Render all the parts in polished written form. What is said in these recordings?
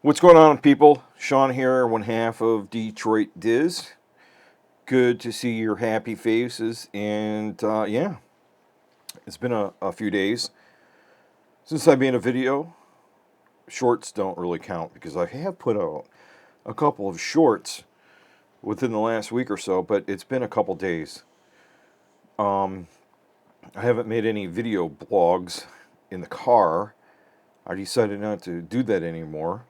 What's going on, people? Sean here, one half of Detroit Diz. Good to see your happy faces. And yeah, it's been a few days since I made a video. Shorts don't really count because I have put out a couple of shorts within the last week or so, but it's been a couple days. Um, I haven't made any video blogs in the car. I decided not to do that anymore.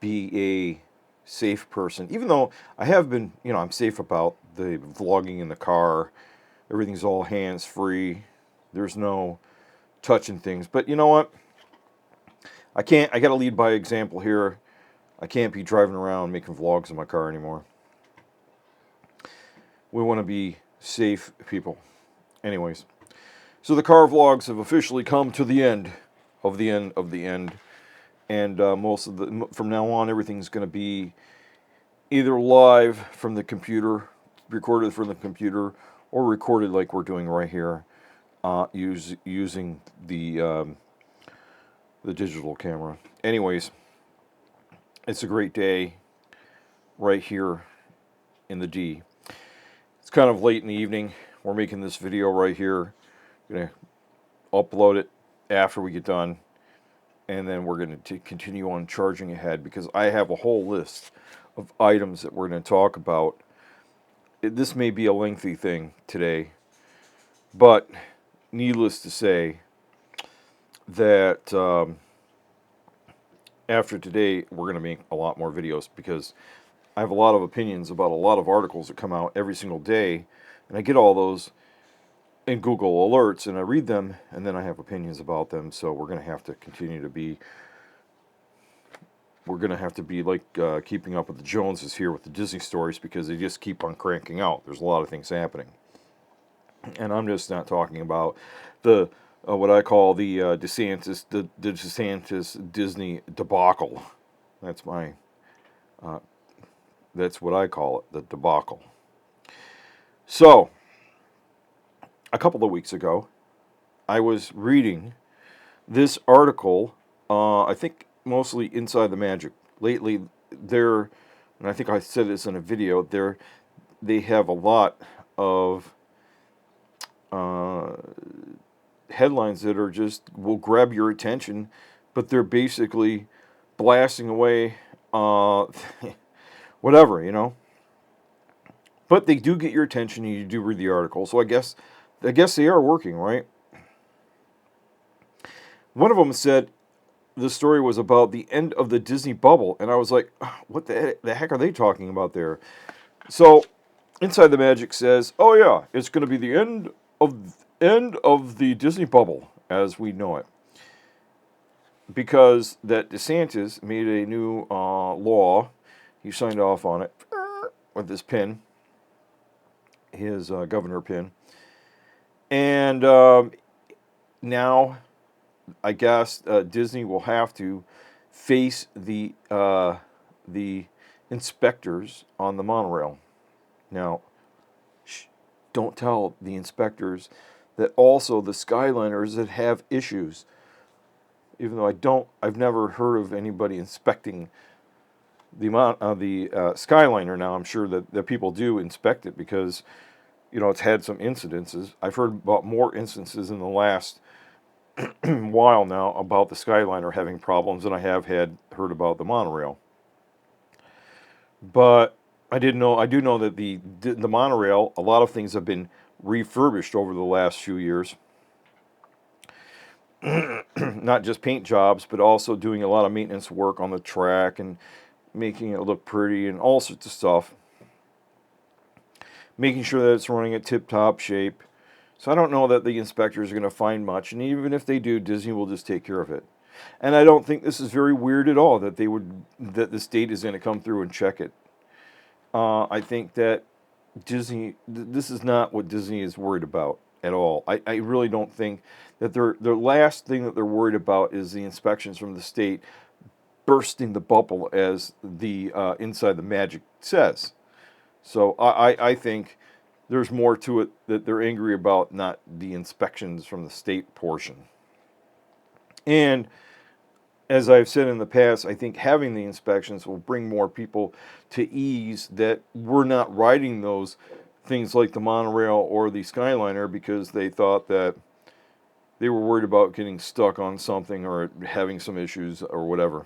Be a safe person, even though I have been, I'm safe about the vlogging in the car. Everything's all hands free. There's no touching things. But you know what? I got to lead by example here. I can't be driving around making vlogs in my car anymore. We want to be safe people. Anyways, so the car vlogs have officially come to the end of the end of the end. And from now on, everything's going to be either live from the computer, recorded from the computer, or recorded like we're doing right here, using the digital camera. Anyways, it's a great day right here in the D. It's kind of late in the evening. We're making this video right here. Gonna upload it after we get done, and then we're going to continue on charging ahead because I have a whole list of items that we're going to talk about. This may be a lengthy thing today, but needless to say that after today we're going to make a lot more videos because I have a lot of opinions about a lot of articles that come out every single day, and I get all those in Google Alerts and I read them, and then I have opinions about them. So we're going to have to continue to be like keeping up with the Joneses here with the Disney stories because they just keep on cranking out. There's a lot of things happening. And I'm just not talking about the what I call the DeSantis Disney debacle. That's my that's what I call it, the debacle. So, a couple of weeks ago, I was reading this article. I think mostly Inside the Magic. Lately, and I think I said this in a video. They have a lot of uh, headlines that are just will grab your attention, but they're basically blasting away whatever, But they do get your attention, and you do read the article. So I guess they are working, right? One of them said the story was about the end of the Disney bubble, and I was like, what the heck are they talking about there? So Inside the Magic says, oh yeah, it's going to be the end of the Disney bubble as we know it, because that DeSantis made a new law. He signed off on it with his pin, his governor pin, and now I guess Disney will have to face the inspectors on the monorail. Now, don't tell the inspectors that also the Skyliners that have issues. Even though I've never heard of anybody inspecting the amount of the Skyliner. Now I'm sure that people do inspect it because it's had some incidences. I've heard about more instances in the last while now about the Skyliner having problems than I have heard about the monorail. But I do know that the monorail, a lot of things have been refurbished over the last few years. Not just paint jobs, but also doing a lot of maintenance work on the track and making it look pretty and all sorts of stuff. Making sure that it's running at tip-top shape. So I don't know that the inspectors are going to find much, and even if they do, Disney will just take care of it. And I don't think this is very weird at all that the state is going to come through and check it. I think that this is not what Disney is worried about at all. I really don't think that the last thing that they're worried about is the inspections from the state bursting the bubble, as the Inside the Magic says. So I think there's more to it that they're angry about, not the inspections from the state portion. And as I've said in the past, I think having the inspections will bring more people to ease that we're not riding those things like the monorail or the Skyliner because they thought that they were worried about getting stuck on something or having some issues or whatever.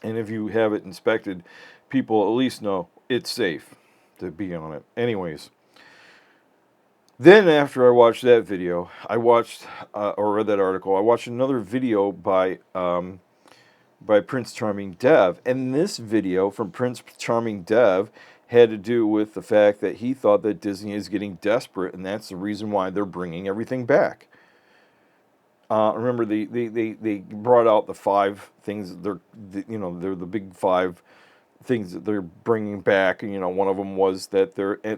And if you have it inspected, people at least know it's safe to be on it. Anyways, then after I watched that video, I watched or read that article. I watched another video by Prince Charming Dev, and this video from Prince Charming Dev had to do with the fact that he thought that Disney is getting desperate, and that's the reason why they're bringing everything back. Remember, they brought out the 5 things. They're the big 5 things that they're bringing back. One of them was that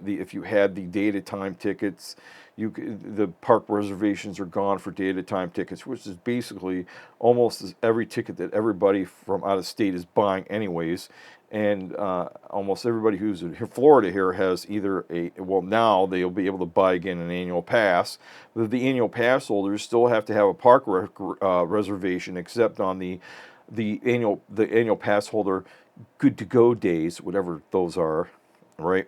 if you had the date at time tickets, the park reservations are gone for date at time tickets, which is basically almost every ticket that everybody from out of state is buying anyways. And almost everybody who's in Florida here has either now they'll be able to buy again an annual pass. But the annual pass holders still have to have a park reservation, except on the annual pass holder good to go days, whatever those are, right?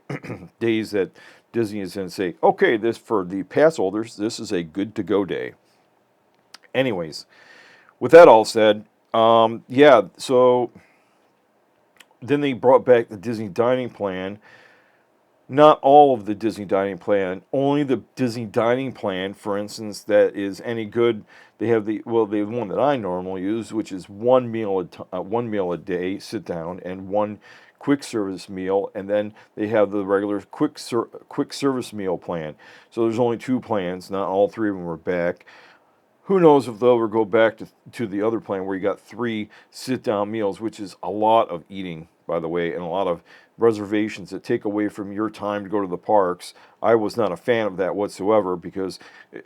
Days that Disney is going to say, okay, this for the pass holders, this is a good to go day. Anyways, with that all said, so then they brought back the Disney dining plan. Not all of the Disney dining plan, only the Disney dining plan, for instance, that is any good. They have the one that I normally use, which is one meal a day, sit down, and one quick service meal, and then they have the regular quick service meal plan. So there's only 2 plans. Not all 3 of them are back. Who knows if they'll ever go back to the other plan where you got 3 sit-down meals, which is a lot of eating, by the way, and a lot of reservations that take away from your time to go to the parks. I was not a fan of that whatsoever because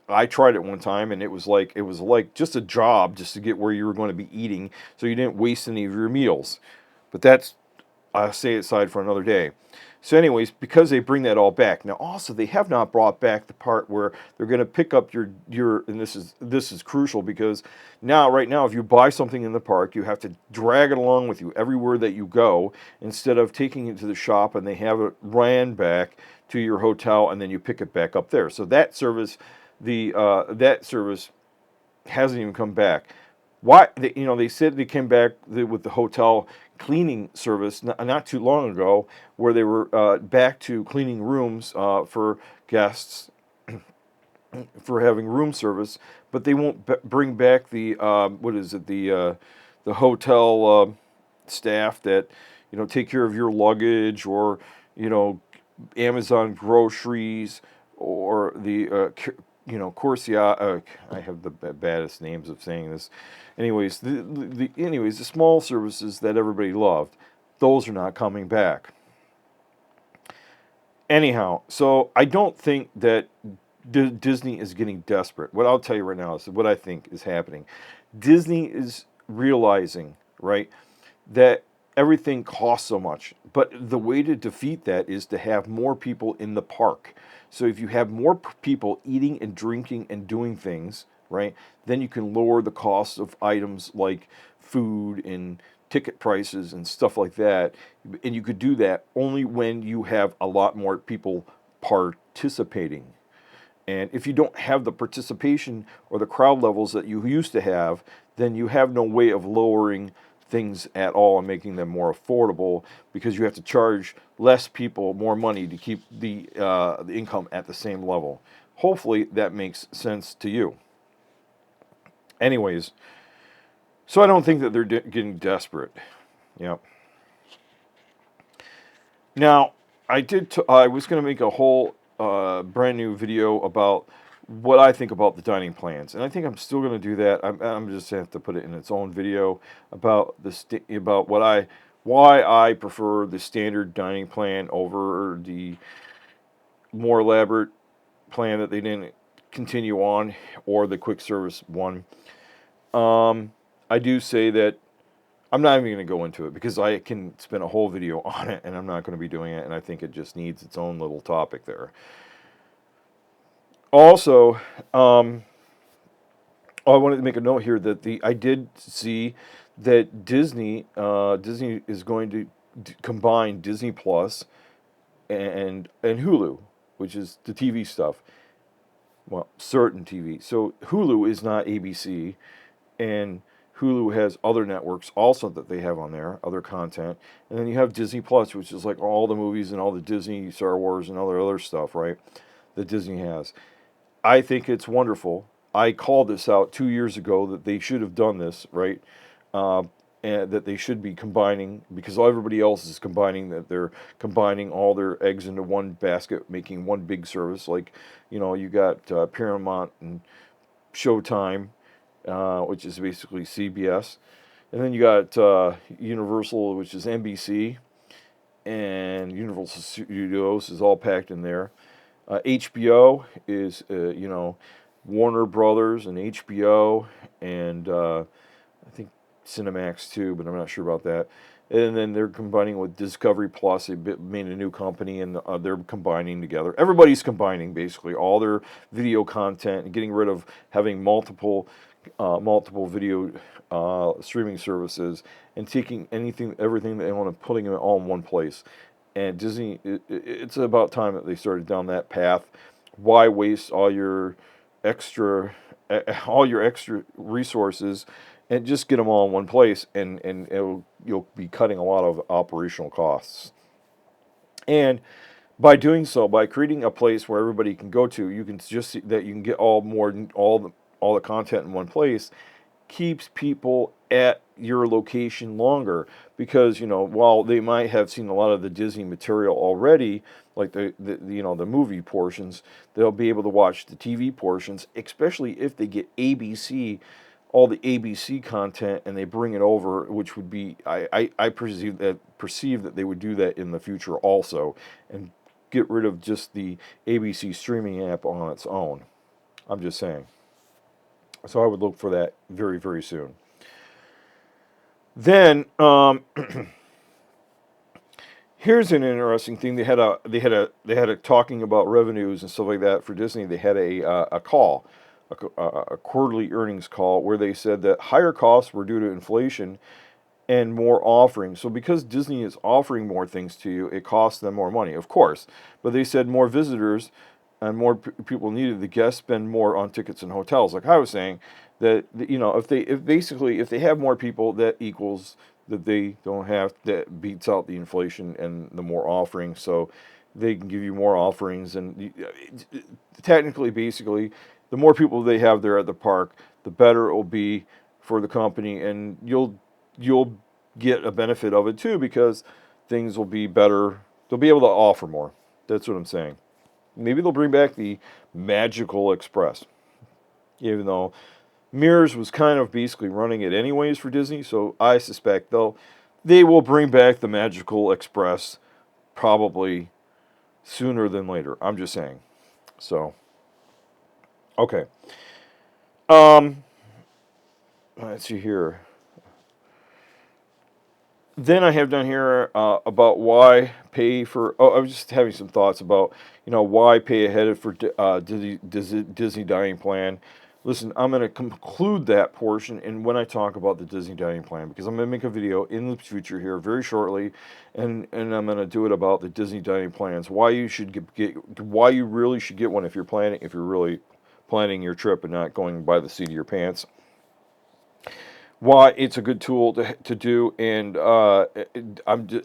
I tried it one time and it was like just a job just to get where you were going to be eating, so you didn't waste any of your meals. But that's, I'll say it aside for another day. So anyways, because they bring that all back. Now also they have not brought back the part where they're going to pick up your and this is crucial because right now if you buy something in the park, you have to drag it along with you everywhere that you go instead of taking it to the shop and they have it ran back to your hotel and then you pick it back up there. So that service hasn't even come back. Why they said they came back with the hotel cleaning service not too long ago, where they were back to cleaning rooms for guests for having room service, but they won't bring back the the hotel staff that take care of your luggage or Amazon groceries or the Corsia. I have the baddest names of saying this. Anyways, the small services that everybody loved, those are not coming back. Anyhow, so I don't think that Disney is getting desperate. What I'll tell you right now is what I think is happening. Disney is realizing, right, that everything costs so much. But the way to defeat that is to have more people in the park. So if you have more people eating and drinking and doing things, right, then you can lower the cost of items like food and ticket prices and stuff like that. And you could do that only when you have a lot more people participating. And if you don't have the participation or the crowd levels that you used to have, then you have no way of lowering things at all and making them more affordable because you have to charge less people more money to keep the income at the same level. Hopefully that makes sense to you. Anyways, so I don't think that they're getting desperate. Yep. Now, I was going to make a whole brand new video about what I think about the dining plans, and I think I'm still going to do that. I'm just going to have to put it in its own video about why I prefer the standard dining plan over the more elaborate plan that they didn't continue on, or the quick service one. I do say that I'm not even going to go into it because I can spend a whole video on it, and I'm not going to be doing it, and I think it just needs its own little topic there. Also, I wanted to make a note here that I did see that Disney is going to combine Disney Plus and Hulu, which is the TV stuff. Well, certain TV. So Hulu is not ABC, and Hulu has other networks also that they have on there, other content. And then you have Disney Plus, which is like all the movies and all the Disney, Star Wars, and all the other stuff, right? That Disney has. I think it's wonderful. I called this out 2 years ago that they should have done this, right? Uh, and that they should be combining, because everybody else is combining, that they're combining all their eggs into one basket, making one big service. Like, you got Paramount and Showtime, which is basically CBS. And then you got Universal, which is NBC, and Universal Studios is all packed in there. HBO is, Warner Brothers and HBO, and I think Cinemax too, but I'm not sure about that. And then they're combining with Discovery Plus. They made a new company, and they're combining together. Everybody's combining basically all their video content and getting rid of having multiple video streaming services, and taking everything that they want and putting it all in one place. And Disney, it's about time that they started down that path. Why waste extra, all your extra resources, and just get them all in one place, and you'll be cutting a lot of operational costs. And by doing so, by creating a place where everybody can go to, you can just see that you can get all the content in one place, keeps people at your location longer, because while they might have seen a lot of the Disney material already, like the movie portions, they'll be able to watch the TV portions, especially if they get all the ABC content, and they bring it over, which would be, I perceive that they would do that in the future also, and get rid of just the ABC streaming app on its own. I'm just saying. So I would look for that very, very soon. Then here's an interesting thing. They had a talking about revenues and stuff like that for Disney. They had a call, a quarterly earnings call, where they said that higher costs were due to inflation and more offerings. So because Disney is offering more things to you, it costs them more money, of course. But they said more visitors and more people needed. The guests spend more on tickets and hotels. Like I was saying, that if they have more people, that equals that they don't have, that beats out the inflation and the more offerings. So they can give you more offerings, and technically, basically, the more people they have there at the park, the better it will be for the company, and you'll get a benefit of it too, because things will be better. They'll be able to offer more. That's what I'm saying. Maybe they'll bring back the Magical Express, even though Mears was kind of basically running it anyways for Disney. So I suspect they will bring back the Magical Express probably sooner than later. I'm just saying. So, okay. Let's see here. Then I have down here about why pay for. Oh, I was just having some thoughts about why pay ahead for Disney Dining Plan. Listen, I'm going to conclude that portion, and when I talk about the Disney Dining Plan, because I'm going to make a video in the future here very shortly, and I'm going to do it about the Disney Dining Plans. Why you should why you really should get one if you're really planning your trip and not going by the seat of your pants. Why it's a good tool to do, and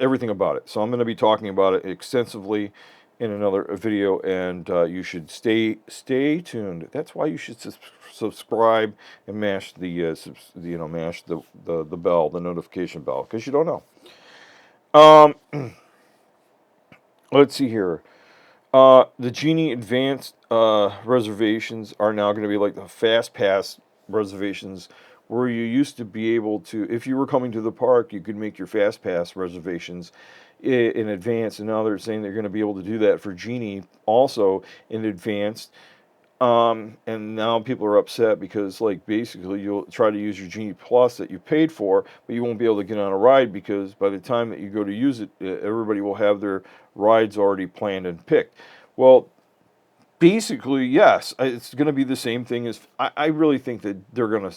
everything about it. So I'm going to be talking about it extensively in another video, and you should stay tuned. That's why you should subscribe and mash mash the bell, the notification bell, because you don't know. Let's see here. The Genie Advanced reservations are now going to be like the Fast Pass reservations, where you used to be able to, if you were coming to the park, you could make your Fast Pass reservations in advance, and now they're saying they're going to be able to do that for Genie also in advance. And now people are upset because, like, basically you'll try to use your Genie Plus that you paid for, but you won't be able to get on a ride, because by the time that you go to use it, everybody will have their rides already planned and picked. Well, basically, yes, it's going to be the same thing as I really think that they're going to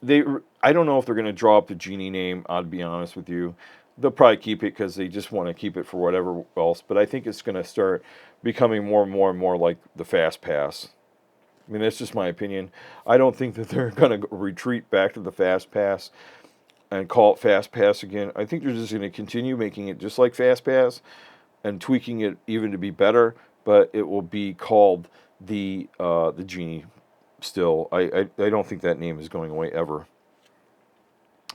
they I don't know if they're going to drop the Genie name, I'll be honest with you. They'll probably keep it because they just want to keep it for whatever else. But I think it's going to start becoming more and more and more like the Fast Pass. I mean, that's just my opinion. I don't think that they're going to retreat back to the Fast Pass and call it Fast Pass again. I think they're just going to continue making it just like Fast Pass and tweaking it even to be better. But it will be called the Genie still. I don't think that name is going away ever.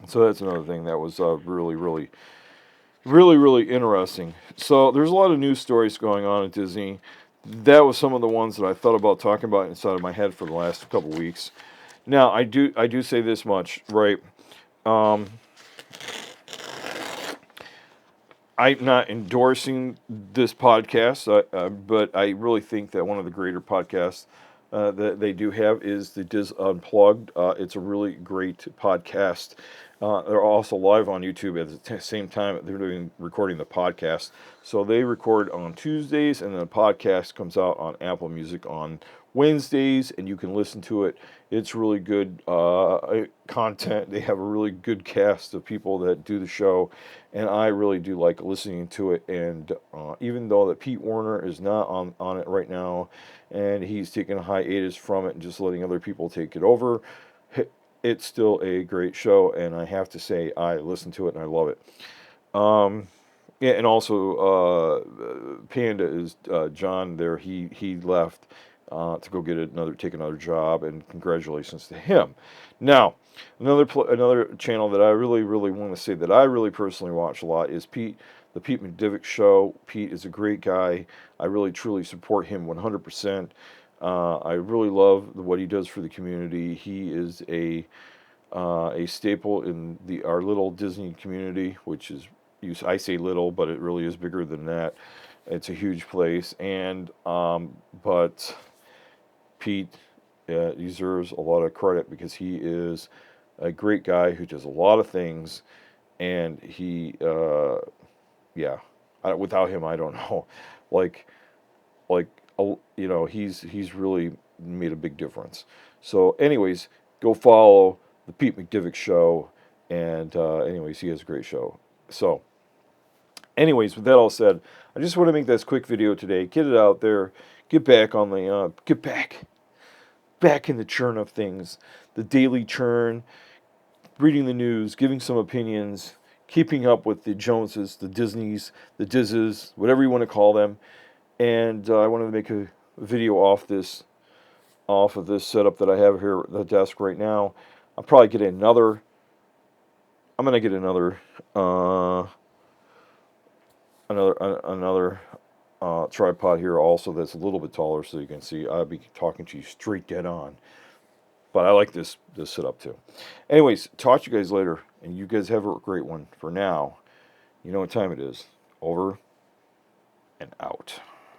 So that's another thing that was really interesting. So there's a lot of news stories going on at Disney. That was some of the ones that I thought about talking about inside of my head for the last couple weeks. Now I do say this much, right? Um, I'm not endorsing this podcast, but I really think that one of the greater podcasts that they do have is the Diz Unplugged. It's a really great podcast. They're also live on YouTube at the same time they're doing recording the podcast. So they record on Tuesdays, and then the podcast comes out on Apple Music on Wednesdays, and you can listen to it. It's really good content. They have a really good cast of people that do the show, and I really do like listening to it. And even though that Pete Warner is not on it right now, and he's taking a hiatus from it and just letting other people take it over, it's still a great show, and I have to say I listen to it and I love it. Yeah, and also Panda is John there. He left to go get take another job, and congratulations to him. Now, another channel that I really want to say that I really personally watch a lot is the Pete McDivick Show. Pete is a great guy. I really truly support him 100%. I really love what he does for the community. He is a staple in our little Disney community, which is, I say little, but it really is bigger than that. It's a huge place, and but Pete deserves a lot of credit because he is a great guy who does a lot of things, and yeah, without him, I don't know, like like he's really made a big difference. So, anyways, go follow the Pete McDivick Show, and anyways, he has a great show. So, anyways, with that all said, I just want to make this quick video today. Get it out there. Get back on the back in the churn of things, the daily churn, reading the news, giving some opinions, keeping up with the Joneses, the Disneys, the Dizzes, whatever you want to call them. And I wanted to make a video off of this setup that I have here at the desk right now. I'm going to get another tripod here also that's a little bit taller, so you can see I'll be talking to you straight dead on. But I like this setup too. Anyways, talk to you guys later, and you guys have a great one. For now, you know what time it is. Over and out.